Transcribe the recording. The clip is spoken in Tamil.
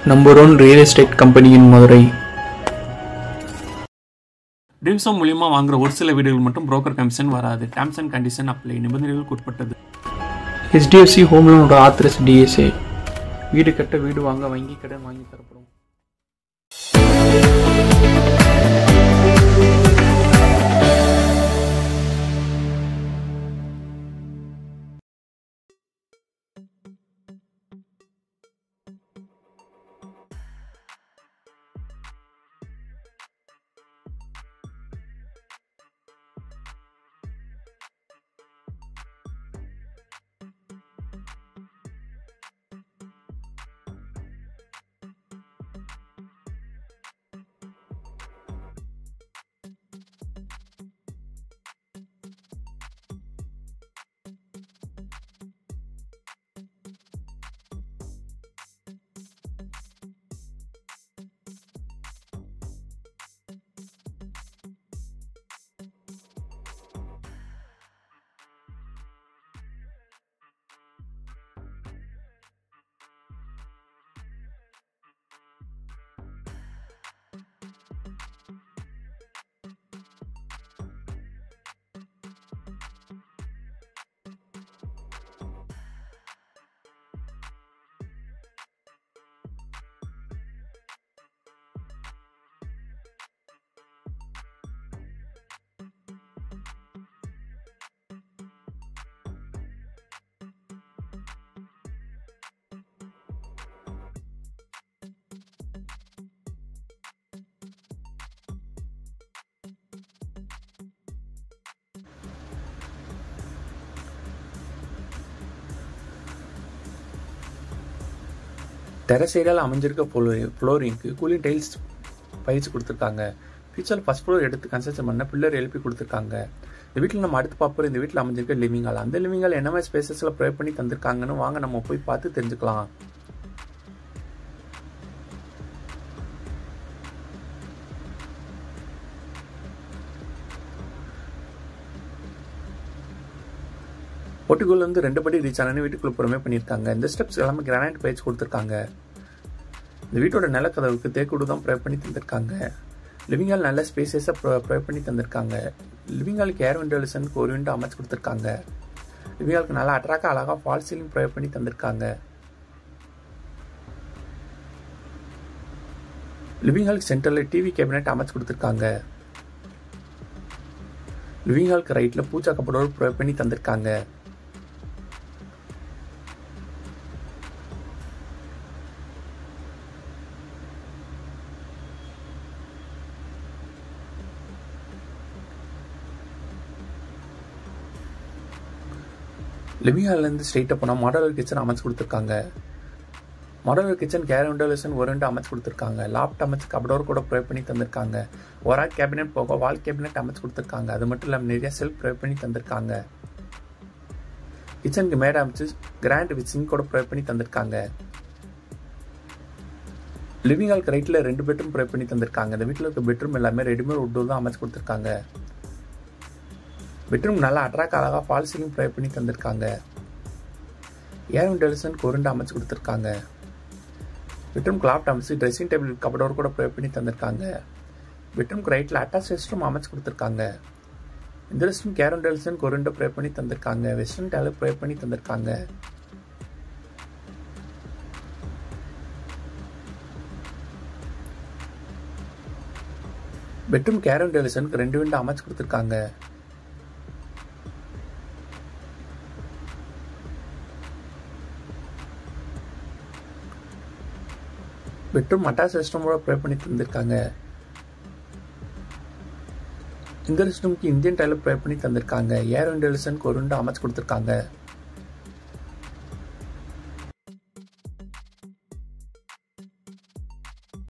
Number 1 real estate company in Madurai. Dreams home மூலியமா வாங்குற ஒரு சில வீடுகள் மட்டும் புரோக்கர் கமிஷன் வராது. Terms and condition apply. நிபந்தனைகளுக்கு உட்பட்டது. HDFC ஹோம் லோனோட ஆத்தரைஸ் DSA. வீடு கட்ட வீடு வாங்க வங்கி கடன் வாங்கி தரப்படும். டெரஸ் ஏரியாவில் அமைஞ்சிருக்க ஃப்ளோரிங்க்கு கூலிங் டைல்ஸ் பயிற்சி கொடுத்துருக்காங்க. ஃபியூச்சரில் ஃபஸ்ட் ஃப்ளோர் எடுத்து கன்ஸ்ட்ரக்ஷன் பண்ண பில்லர் எழுப்பி கொடுத்துருக்காங்க. இந்த வீட்டில் நம்ம அடுத்து பார்ப்போம். இந்த வீட்டில் அமைஞ்சிருக்க லிவிங் ஹால். அந்த லிவிங் ஹால் என்ன மாதிரி ஸ்பேசஸில் ப்ரொவைட் பண்ணி தந்திருக்காங்கன்னு வாங்க நம்ம போய் பார்த்து தெரிஞ்சுக்கலாம். போர்ட்டிகோல இருந்து 2 படி ரீச் ஆனு வீட்டுக்குள்ள புறமே பண்ணியிருக்காங்க. இந்த ஸ்டெப்ஸ் எல்லாமே கிரானைட் பயிற்சி கொடுத்துருக்காங்க. இந்த வீட்டோட நிலக்கதவுக்கு தேக்குடு தான் ப்ரொவைட் பண்ணி தந்திருக்காங்க. லிவிங் ஹால் நல்ல ஸ்பேசஸை ப்ரொவைட் பண்ணி தந்திருக்காங்க. லிவிங் ஹாலுக்கு ஏர் வென்டிலேஷனுக்கு ஒரு விண்டோ அமைச்சு கொடுத்துருக்காங்க. லிவிங் ஹாலுக்கு நல்லா அட்ராக்டாக அழகாக ஃபால் சீலிங் ப்ரொவைட் பண்ணி தந்திருக்காங்க. லிவிங் ஹாலுக்கு சென்டரில் டிவி கேபினெட் அமைச்சு கொடுத்துருக்காங்க. லிவிங் ஹாலுக்கு ரைட்டில் பூஜா கப்படோடு ப்ரொவைட் பண்ணி தந்திருக்காங்க. லிவிங் ஹால்லேருந்து ஸ்ட்ரெயிட்டாக போனால் மாடலர் கிச்சன் அமைச்சு கொடுத்துருக்காங்க. மாடலர் கிச்சன் கேர் வென்டிலேஷன் ஒரு விண்டோ அமைச்சு கொடுத்துருக்காங்க. லாப்ட் அமைச்சு கபடோர் கூட ப்ரொவைட் பண்ணி தந்திருக்காங்க. ஒரு கேபினெட் போக வால் கேபினெட் அமைச்சு கொடுத்துருக்காங்க. அது மட்டும் இல்லாமல் நிறைய செல்ஃப் ப்ரொவைட் பண்ணி தந்திருக்காங்க. கிச்சனுக்கு மேடை அமைச்சு கிராண்ட் வித் சிங்க் கூட ப்ரொவைட் பண்ணி தந்திருக்காங்க. லிவிங் ஹாலுக்கு ரைட்டில் 2 பெட்ரூம் ப்ரொவைட் பண்ணி தந்திருக்காங்க. இந்த வீட்டில் இருக்க பெட்ரூம் எல்லாமே ரெடிமேட் உட் தான் அமைச்சு கொடுத்துருக்காங்க. பெட்ரூம் நல்லா அட்ராக்ட் அழகாக ஃபால் சீலிங் ப்ரொவைட் பண்ணி தந்திருக்காங்க. ஏர் வென்டிலேஷனுக்கு ஒரு விண்டோ அமைச்சு கொடுத்துருக்காங்க. பெட்ரூம் கிளாப்ட் அமைச்சு ட்ரெஸ்ஸிங் டேபிள் கபடோர் கூட ப்ரொவைட் பண்ணி தந்திருக்காங்க. பெட்ரூம்க்கு ரைட்டில் அட்டாச் ரெஸ்ட் ரூம் அமைச்சு கொடுத்துருக்காங்க. இந்த ரெஸ்ட் ரூம் கேர் வென்டிலேஷனுக்கு ஒரு விண்டோ ப்ரொவைட் பண்ணி தந்திருக்காங்க. வெஸ்டர்ன் டாய்லெட் ப்ரொவைட் பண்ணி தந்திருக்காங்க. பெட்ரூம் கேர் வென்டிலேஷனுக்கு 2 விண்டோ அமைச்சு கொடுத்துருக்காங்க. பெட்ரூம் அட்டாச் ரெஸ்ட் ரூமோட ப்ரொவைட் பண்ணி தந்திருக்காங்க. இந்த ரெஸ்ட் ரூமுக்கு இந்தியன் டாய்லெட் ப்ரொவைட் பண்ணி தந்திருக்காங்க. ஏர் வென்டிலேஷனுக்கு ஒரு விண்டோ அமைச்சு கொடுத்துருக்காங்க.